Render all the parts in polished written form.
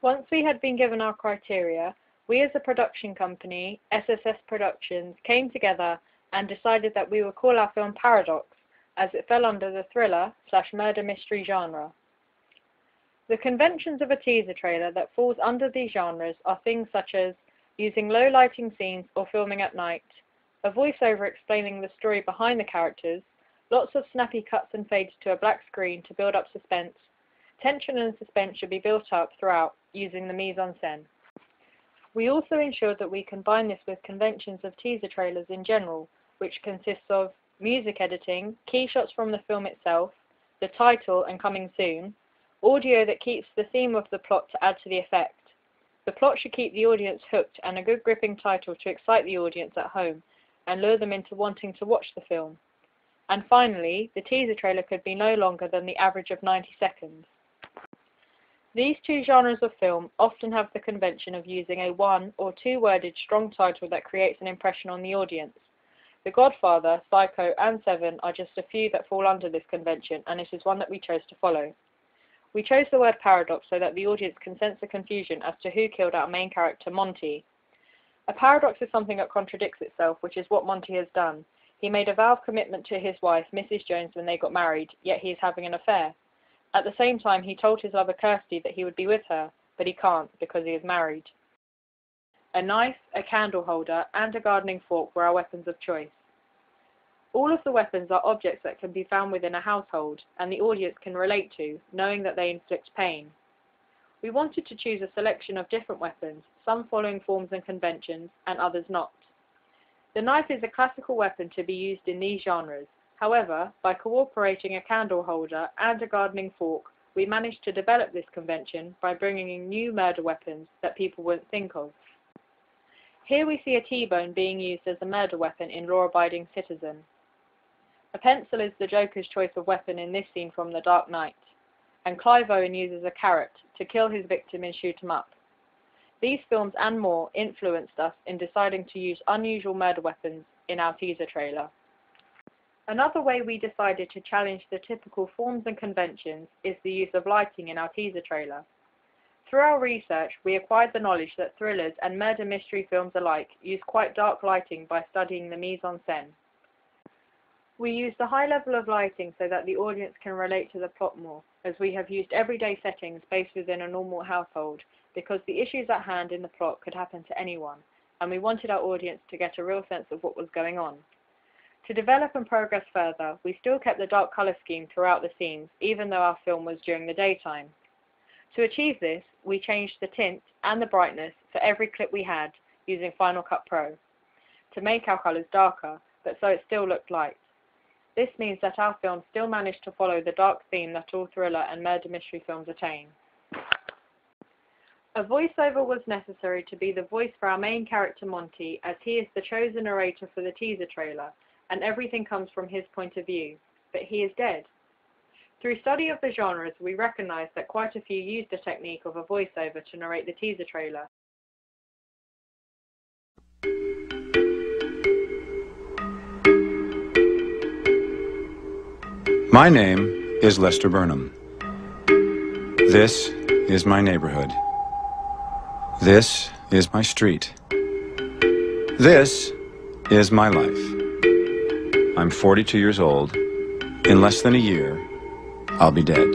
Once we had been given our criteria, we as a production company, SSS Productions, came together and decided that we would call our film Paradox, as it fell under the thriller/murder mystery genre. The conventions of a teaser trailer that falls under these genres are things such as using low lighting scenes or filming at night, a voiceover explaining the story behind the characters, lots of snappy cuts and fades to a black screen to build up suspense. Tension and suspense should be built up throughout using the mise-en-scène. We also ensured that we combine this with conventions of teaser trailers in general, which consists of music editing, key shots from the film itself, the title and coming soon, audio that keeps the theme of the plot to add to the effect. The plot should keep the audience hooked, and a good gripping title to excite the audience at home and lure them into wanting to watch the film. And finally, the teaser trailer could be no longer than the average of 90 seconds. These two genres of film often have the convention of using a one- or two-worded strong title that creates an impression on the audience. The Godfather, Psycho, and Seven are just a few that fall under this convention, and it is one that we chose to follow. We chose the word paradox so that the audience can sense the confusion as to who killed our main character, Monty. A paradox is something that contradicts itself, which is what Monty has done. He made a vow of commitment to his wife, Mrs. Jones, when they got married, yet he is having an affair. At the same time, he told his lover Kirsty that he would be with her, but he can't because he is married. A knife, a candle holder, and a gardening fork were our weapons of choice. All of the weapons are objects that can be found within a household, and the audience can relate to, knowing that they inflict pain. We wanted to choose a selection of different weapons, some following forms and conventions, and others not. The knife is a classical weapon to be used in these genres. However, by cooperating a candle holder and a gardening fork, we managed to develop this convention by bringing in new murder weapons that people wouldn't think of. Here we see a T-bone being used as a murder weapon in Law-Abiding Citizen. A pencil is the Joker's choice of weapon in this scene from The Dark Knight, and Clive Owen uses a carrot to kill his victim and shoot him up. These films and more influenced us in deciding to use unusual murder weapons in our teaser trailer. Another way we decided to challenge the typical forms and conventions is the use of lighting in our teaser trailer. Through our research, we acquired the knowledge that thrillers and murder mystery films alike use quite dark lighting by studying the mise-en-scène. We used a high level of lighting so that the audience can relate to the plot more, as we have used everyday settings based within a normal household, because the issues at hand in the plot could happen to anyone, and we wanted our audience to get a real sense of what was going on. To develop and progress further, we still kept the dark colour scheme throughout the scenes, even though our film was during the daytime. To achieve this, we changed the tint and the brightness for every clip we had using Final Cut Pro, to make our colours darker, but so it still looked light. This means that our film still managed to follow the dark theme that all thriller and murder mystery films attain. A voiceover was necessary to be the voice for our main character Monty, as he is the chosen narrator for the teaser trailer, and everything comes from his point of view, but he is dead. Through study of the genres, we recognized that quite a few used the technique of a voiceover to narrate the teaser trailer. My name is Lester Burnham. This is my neighborhood. This is my street. This is my life. I'm 42 years old. In less than a year, I'll be dead.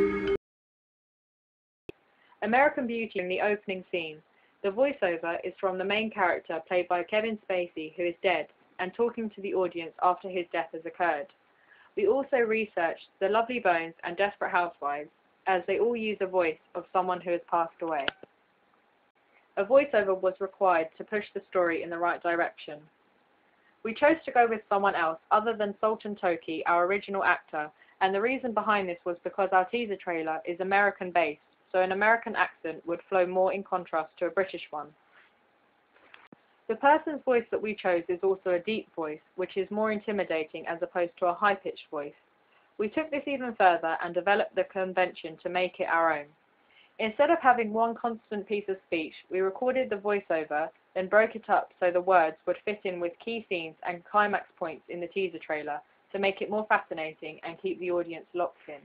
American Beauty in the opening scene. The voiceover is from the main character played by Kevin Spacey, who is dead, and talking to the audience after his death has occurred. We also researched The Lovely Bones and Desperate Housewives, as they all use a voice of someone who has passed away. A voiceover was required to push the story in the right direction. We chose to go with someone else other than Sultan Toki, our original actor, and the reason behind this was because our teaser trailer is American-based, so an American accent would flow more in contrast to a British one. The person's voice that we chose is also a deep voice, which is more intimidating as opposed to a high-pitched voice. We took this even further and developed the convention to make it our own. Instead of having one constant piece of speech, we recorded the voiceover, then broke it up so the words would fit in with key scenes and climax points in the teaser trailer to make it more fascinating and keep the audience locked in.